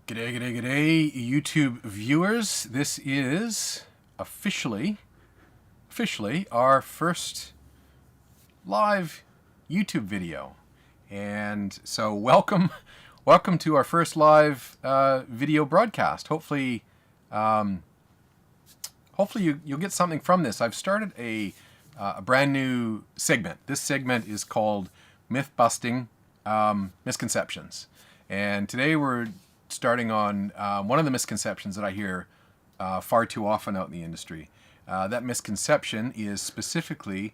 G'day, YouTube viewers. This is officially our first live YouTube video. And so welcome to our first live video broadcast. Hopefully you'll get something from this. I've started a brand new segment. This segment is called Myth Busting Misconceptions. And today we're starting on one of the misconceptions that I hear far too often out in the industry. That misconception is specifically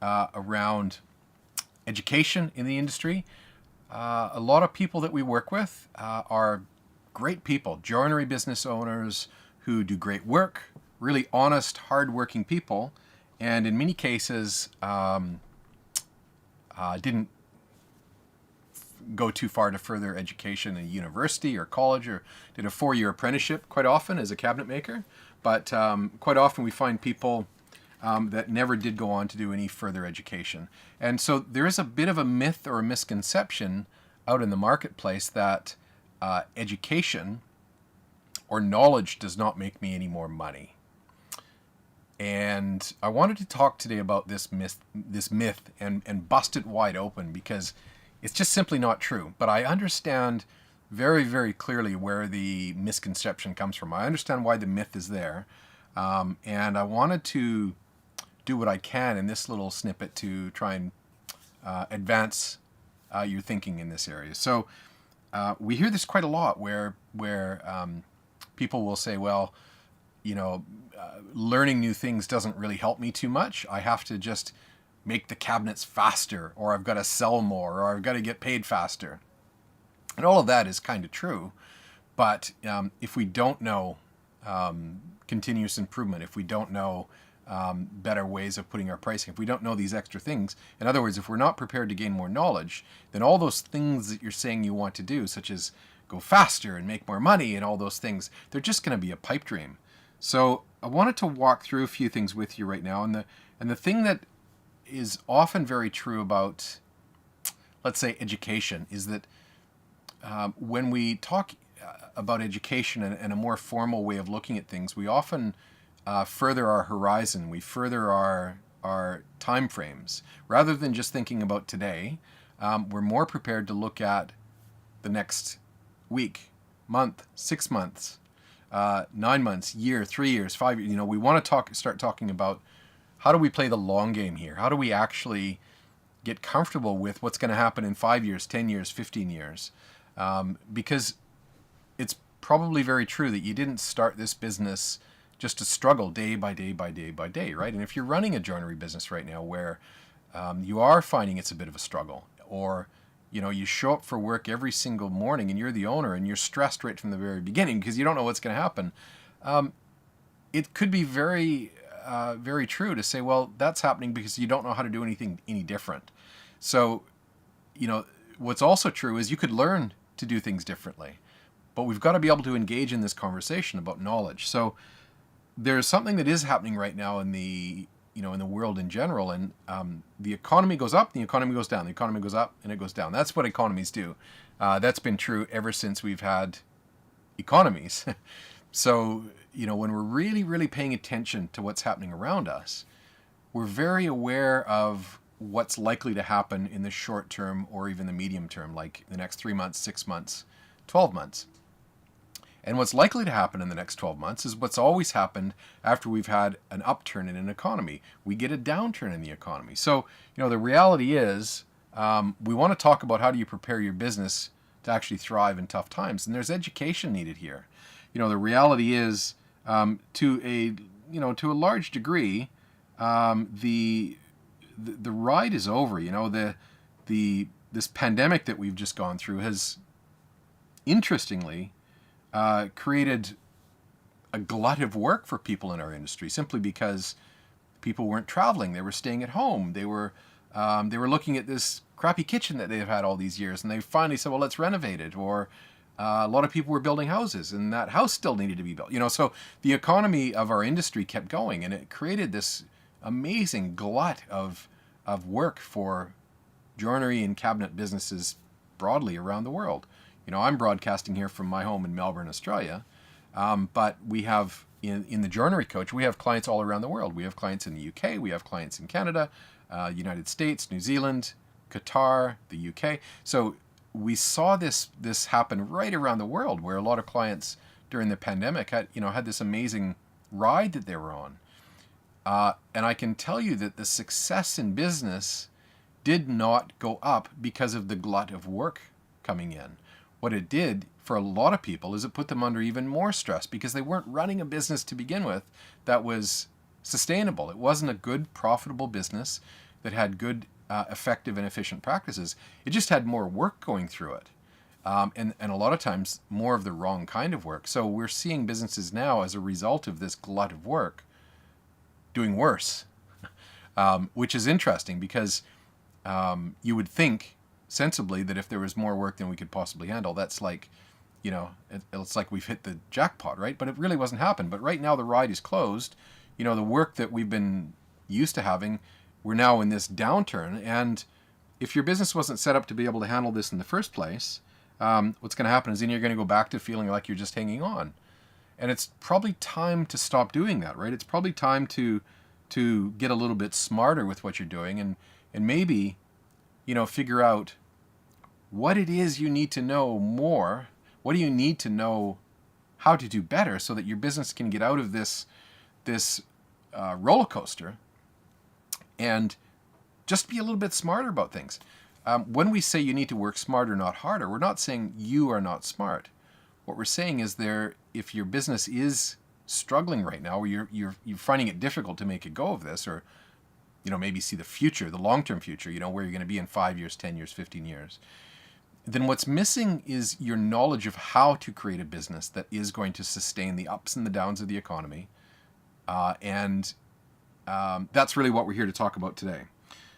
around education in the industry. A lot of people that we work with are great people, joinery business owners who do great work, really honest, hard-working people, and in many cases didn't go too far to further education in university or college, or did a 4-year apprenticeship quite often as a cabinet maker. But quite often we find people that never did go on to do any further education. And so there is a bit of a myth or a misconception out in the marketplace that education or knowledge does not make me any more money. And I wanted to talk today about this myth and bust it wide open, because it's just simply not true. But I understand very, very clearly where the misconception comes from. I understand why the myth is there. And I wanted to do what I can in this little snippet to try and advance your thinking in this area. So we hear this quite a lot where people will say, well, learning new things doesn't really help me too much. I have to just make the cabinets faster, or I've got to sell more, or I've got to get paid faster. And all of that is kind of true. But if we don't know continuous improvement, if we don't know better ways of putting our pricing, if we don't know these extra things, in other words, if we're not prepared to gain more knowledge, then all those things that you're saying you want to do, such as go faster and make more money and all those things, they're just going to be a pipe dream. So I wanted to walk through a few things with you right now. And the thing that is often very true about, let's say, education is that when we talk about education and a more formal way of looking at things, we often further our horizon, we further our time frames. Rather than just thinking about today, we're more prepared to look at the next week, month, 6 months, 9 months, year, 3 years, 5 years. We want to start talking about, how do we play the long game here? How do we actually get comfortable with what's going to happen in 5 years, 10 years, 15 years? Because it's probably very true that you didn't start this business just to struggle day by day by day by day, right? And if you're running a joinery business right now where you are finding it's a bit of a struggle, or you show up for work every single morning and you're the owner and you're stressed right from the very beginning because you don't know what's going to happen, it could be very true to say, well, that's happening because you don't know how to do anything any different. So, what's also true is you could learn to do things differently, but we've got to be able to engage in this conversation about knowledge. So there's something that is happening right now in the world in general, and the economy goes up, the economy goes down, the economy goes up, and it goes down. That's what economies do. That's been true ever since we've had economies. So, when we're really, really paying attention to what's happening around us, we're very aware of what's likely to happen in the short term or even the medium term, like the next 3 months, 6 months, 12 months. And what's likely to happen in the next 12 months is what's always happened after we've had an upturn in an economy. We get a downturn in the economy. So, the reality is we want to talk about how do you prepare your business to actually thrive in tough times. And there's education needed here. The reality is, to a large degree, the ride is over. This pandemic that we've just gone through has, interestingly, created a glut of work for people in our industry, simply because people weren't traveling. They were staying at home. They were looking at this crappy kitchen that they've had all these years, and they finally said, well, let's renovate it. Or a lot of people were building houses, and that house still needed to be built. So the economy of our industry kept going, and it created this amazing glut of work for joinery and cabinet businesses broadly around the world. I'm broadcasting here from my home in Melbourne, Australia, but we have in the joinery coach, we have clients all around the world. We have clients in the UK, we have clients in Canada, United States, New Zealand, Qatar, the UK. So we saw this happen right around the world, where a lot of clients during the pandemic had this amazing ride that they were on. And I can tell you that the success in business did not go up because of the glut of work coming in. What it did for a lot of people is it put them under even more stress, because they weren't running a business to begin with that was sustainable. It wasn't a good, profitable business that had good, effective and efficient practices. It just had more work going through it. And a lot of times more of the wrong kind of work. So we're seeing businesses now, as a result of this glut of work, doing worse, which is interesting, because you would think sensibly that if there was more work than we could possibly handle, that's like, it's like we've hit the jackpot, right? But it really wasn't happening. But right now the ride is closed. The work that we've been used to having, we're now in this downturn. And if your business wasn't set up to be able to handle this in the first place, what's going to happen is then you're going to go back to feeling like you're just hanging on. And it's probably time to stop doing that, right? It's probably time to get a little bit smarter with what you're doing, and maybe, figure out what it is you need to know more. What do you need to know how to do better, so that your business can get out of this roller coaster and just be a little bit smarter about things. When we say you need to work smarter, not harder, we're not saying you are not smart. What we're saying is, if your business is struggling right now, or you're finding it difficult to make a go of this, or maybe see the future, the long-term future, where you're going to be in 5 years, 10 years, 15 years, then what's missing is your knowledge of how to create a business that is going to sustain the ups and the downs of the economy. And that's really what we're here to talk about today.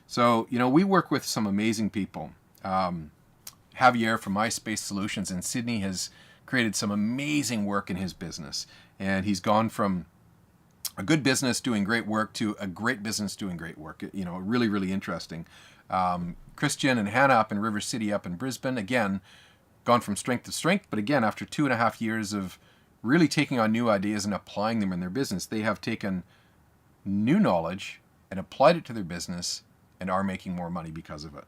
So, we work with some amazing people. Javier from MySpace Solutions in Sydney has created some amazing work in his business. And he's gone from a good business doing great work to a great business doing great work. Really, really interesting. Christian and Hannah up in River City up in Brisbane, again, gone from strength to strength. But again, after 2.5 years of really taking on new ideas and applying them in their business, they have taken new knowledge and applied it to their business and are making more money because of it.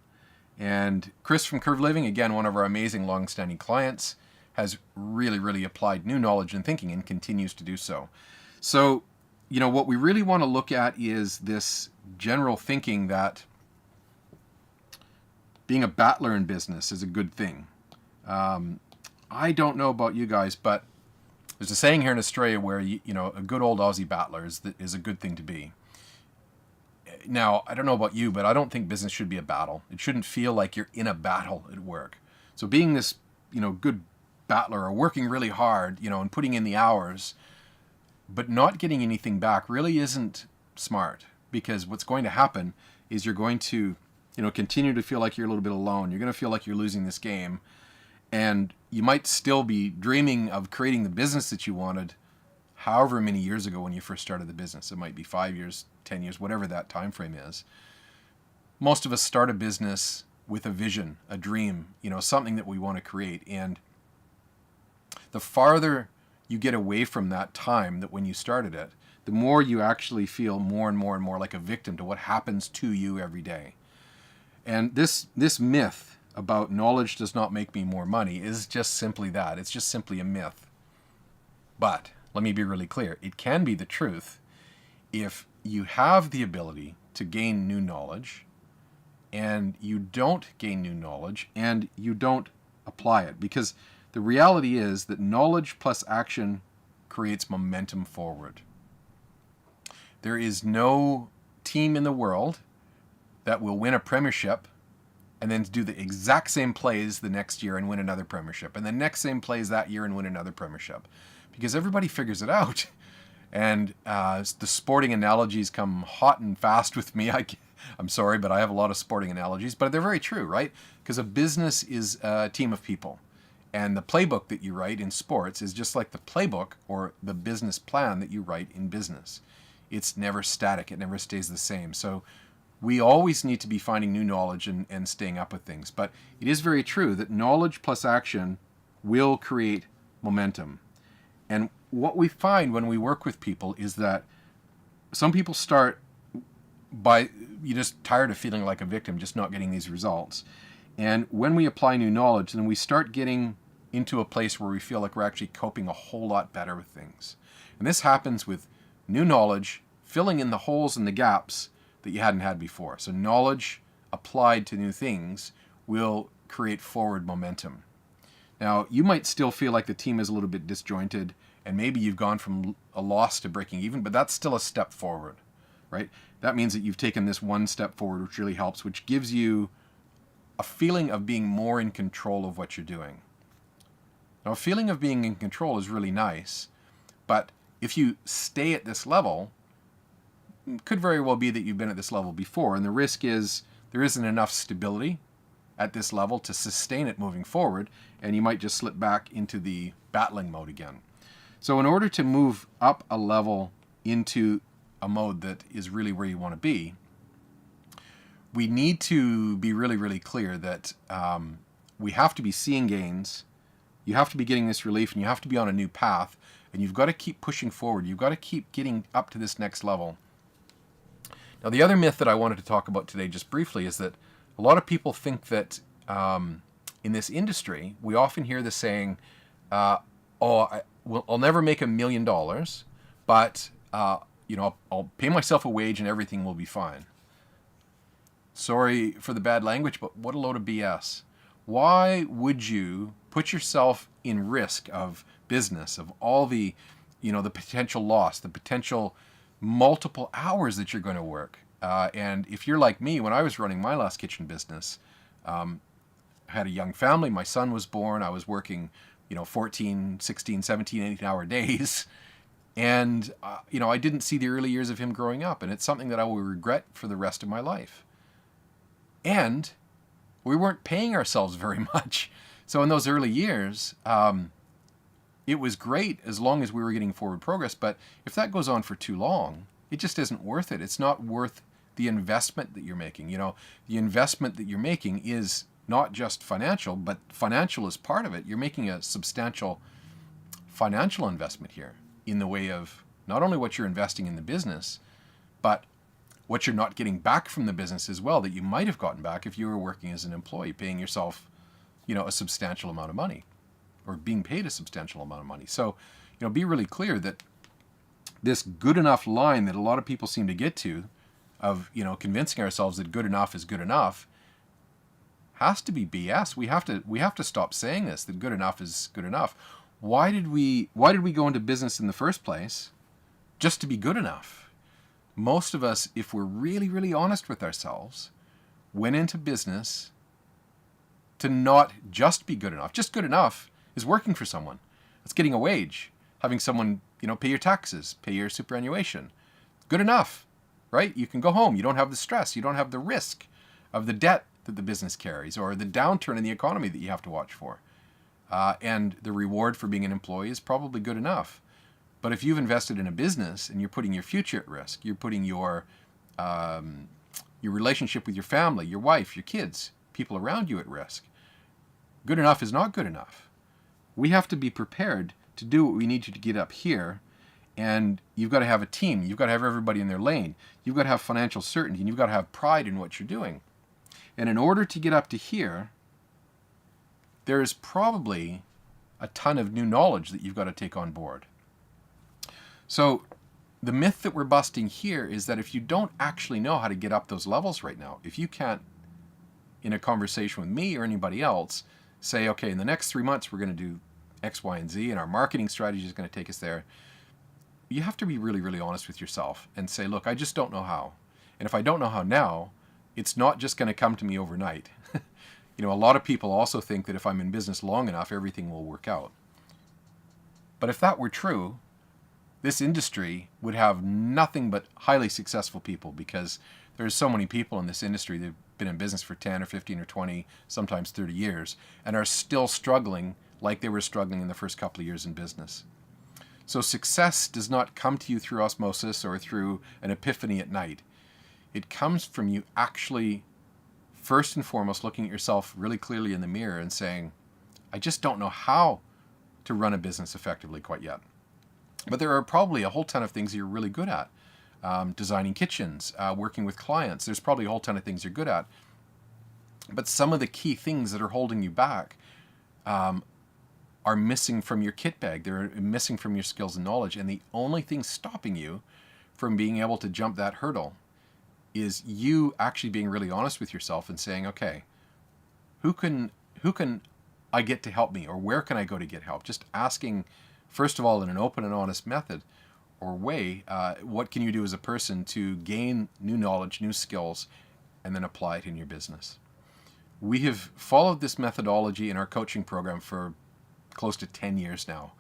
And Chris from Curve Living, again, one of our amazing long-standing clients, has really, really applied new knowledge and thinking and continues to do so. So, what we really want to look at is this general thinking that being a battler in business is a good thing. I don't know about you guys, but there's a saying here in Australia where, a good old Aussie battler is a good thing to be. Now, I don't know about you, but I don't think business should be a battle. It shouldn't feel like you're in a battle at work. So being this, good battler, or working really hard, and putting in the hours, but not getting anything back, really isn't smart. Because what's going to happen is you're going to, continue to feel like you're a little bit alone. You're going to feel like you're losing this game. And you might still be dreaming of creating the business that you wanted however many years ago when you first started the business. It might be 5 years, 10 years, whatever that time frame is. Most of us start a business with a vision, a dream, something that we want to create. And the farther you get away from that time that when you started it, the more you actually feel more and more and more like a victim to what happens to you every day. And this myth about knowledge does not make me more money is just simply that. It's just simply a myth. But let me be really clear. It can be the truth if you have the ability to gain new knowledge, and you don't gain new knowledge, and you don't apply it. Because the reality is that knowledge plus action creates momentum forward. There is no team in the world that will win a premiership and then do the exact same plays the next year and win another premiership, and the next same plays that year and win another premiership, because everybody figures it out. And the sporting analogies come hot and fast with me. I'm sorry, but I have a lot of sporting analogies, but they're very true, right? Because a business is a team of people. And the playbook that you write in sports is just like the playbook or the business plan that you write in business. It's never static. It never stays the same. So we always need to be finding new knowledge and staying up with things. But it is very true that knowledge plus action will create momentum. And what we find when we work with people is that some people start by, you're just tired of feeling like a victim, just not getting these results. And when we apply new knowledge, then we start getting into a place where we feel like we're actually coping a whole lot better with things. And this happens with new knowledge, filling in the holes and the gaps that you hadn't had before. So knowledge applied to new things will create forward momentum. Now, you might still feel like the team is a little bit disjointed, and maybe you've gone from a loss to breaking even, but that's still a step forward, right? That means that you've taken this one step forward, which really helps, which gives you a feeling of being more in control of what you're doing. Now, a feeling of being in control is really nice, but if you stay at this level, it could very well be that you've been at this level before, and the risk is there isn't enough stability at this level to sustain it moving forward, and you might just slip back into the battling mode again. So in order to move up a level into a mode that is really where you want to be, we need to be really, really clear that we have to be seeing gains, you have to be getting this relief, and you have to be on a new path, and you've got to keep pushing forward. You've got to keep getting up to this next level. Now, the other myth that I wanted to talk about today just briefly is that a lot of people think that in this industry, we often hear the saying, I'll never make $1 million, but I'll pay myself a wage and everything will be fine. Sorry for the bad language, but what a load of BS. Why would you put yourself in risk of business, of all the potential loss, the potential multiple hours that you're going to work? And if you're like me, when I was running my last kitchen business, I had a young family, my son was born, I was working 14, 16, 17, 18-hour days. And, I didn't see the early years of him growing up. And it's something that I will regret for the rest of my life. And we weren't paying ourselves very much. So in those early years, it was great as long as we were getting forward progress. But if that goes on for too long, it just isn't worth it. It's not worth the investment that you're making. The investment that you're making is not just financial, but financial is part of it. You're making a substantial financial investment here in the way of not only what you're investing in the business, but what you're not getting back from the business as well that you might have gotten back if you were working as an employee, paying yourself, a substantial amount of money or being paid a substantial amount of money. So, be really clear that this good enough line that a lot of people seem to get to of, convincing ourselves that good enough is good enough has to be BS. We have to stop saying this, that good enough is good enough. Why did we go into business in the first place? Just to be good enough. Most of us, if we're really, really honest with ourselves, went into business to not just be good enough. Just good enough is working for someone. It's getting a wage, having someone, pay your taxes, pay your superannuation. Good enough, right? You can go home. You don't have the stress. You don't have the risk of the debt that the business carries or the downturn in the economy that you have to watch for. And the reward for being an employee is probably good enough. But if you've invested in a business and you're putting your future at risk, you're putting your relationship with your family, your wife, your kids, people around you at risk, good enough is not good enough. We have to be prepared to do what we need to get up here, and you've got to have a team. You've got to have everybody in their lane. You've got to have financial certainty, and you've got to have pride in what you're doing. And in order to get up to here, there is probably a ton of new knowledge that you've got to take on board. So the myth that we're busting here is that if you don't actually know how to get up those levels right now, if you can't, in a conversation with me or anybody else, say, okay, in the next 3 months, we're going to do X, Y, and Z, and our marketing strategy is going to take us there, you have to be really, really honest with yourself and say, look, I just don't know how. And if I don't know how now, it's not just going to come to me overnight. A lot of people also think that if I'm in business long enough, everything will work out. But if that were true, this industry would have nothing but highly successful people, because there's so many people in this industry that have been in business for 10 or 15 or 20, sometimes 30 years, and are still struggling like they were struggling in the first couple of years in business. So success does not come to you through osmosis or through an epiphany at night. It comes from you actually, first and foremost, looking at yourself really clearly in the mirror and saying, I just don't know how to run a business effectively quite yet. But there are probably a whole ton of things you're really good at. Designing kitchens, working with clients. There's probably a whole ton of things you're good at. But some of the key things that are holding you back are missing from your kit bag. They're missing from your skills and knowledge. And the only thing stopping you from being able to jump that hurdle is you actually being really honest with yourself and saying, okay, who can I get to help me, or where can I go to get help? Just asking, first of all, in an open and honest method or way, what can you do as a person to gain new knowledge, new skills, and then apply it in your business? We have followed this methodology in our coaching program for close to 10 years now,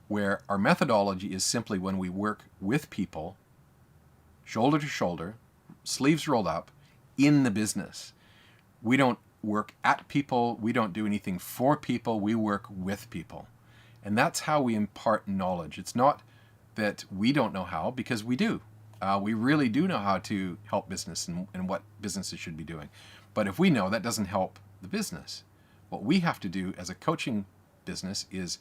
where our methodology is simply when we work with people, shoulder to shoulder, sleeves rolled up, in the business. We don't work at people, we don't do anything for people, we work with people. And that's how we impart knowledge. It's not that we don't know how, because we do. We really do know how to help business and what businesses should be doing. But if we know, that doesn't help the business. What we have to do as a coaching business is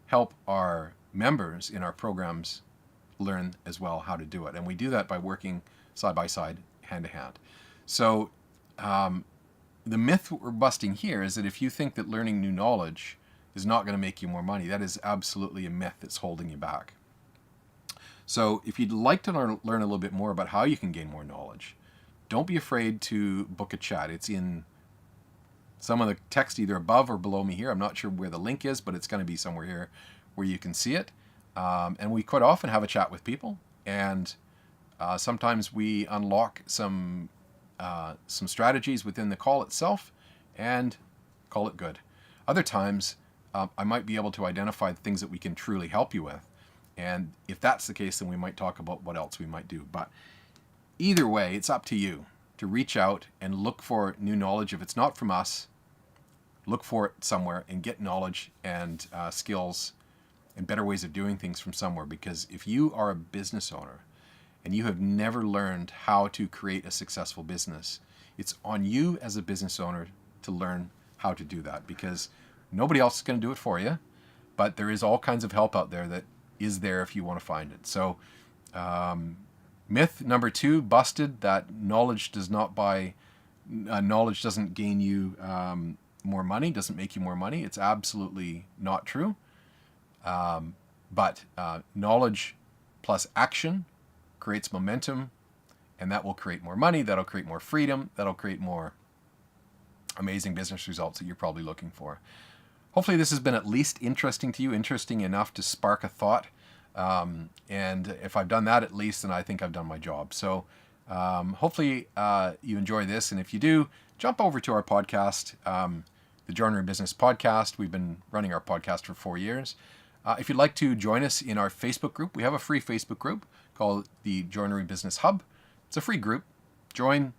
help our members in our programs learn as well how to do it. And we do that by working side by side, hand to hand. So the myth we're busting here is that if you think that learning new knowledge is not going to make you more money, that is absolutely a myth that's holding you back. So if you'd like to learn a little bit more about how you can gain more knowledge, don't be afraid to book a chat. It's in some of the text either above or below me here. I'm not sure where the link is, but it's going to be somewhere here where you can see it. And we quite often have a chat with people, and sometimes we unlock some strategies within the call itself and call it good. Other times, I might be able to identify the things that we can truly help you with. And if that's the case, then we might talk about what else we might do. But either way, it's up to you to reach out and look for new knowledge. If it's not from us, look for it somewhere and get knowledge and skills and better ways of doing things from somewhere. Because if you are a business owner and you have never learned how to create a successful business, it's on you as a business owner to learn how to do that, because nobody else is going to do it for you. But there is all kinds of help out there that is there if you want to find it. So myth number 2 busted, that knowledge doesn't gain you more money, doesn't make you more money. It's absolutely not true. But knowledge plus action creates momentum, and that will create more money, that'll create more freedom, that'll create more amazing business results that you're probably looking for. Hopefully this has been at least interesting to you, interesting enough to spark a thought. And if I've done that at least, then I think I've done my job. So hopefully you enjoy this. And if you do, jump over to our podcast, the Joinery Business Podcast. We've been running our podcast for 4 years. If you'd like to join us in our Facebook group, we have a free Facebook group called the Joinery Business Hub. It's a free group. Join,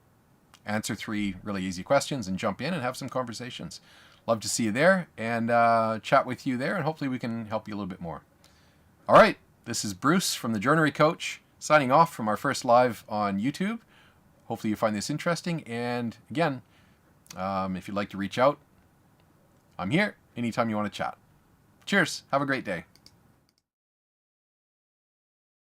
answer 3 really easy questions, and jump in and have some conversations. Love to see you there and chat with you there, and hopefully we can help you a little bit more. All right, this is Bruce from the Joinery Coach, signing off from our first live on YouTube. Hopefully you find this interesting, and again, if you'd like to reach out, I'm here anytime you want to chat. Cheers, have a great day.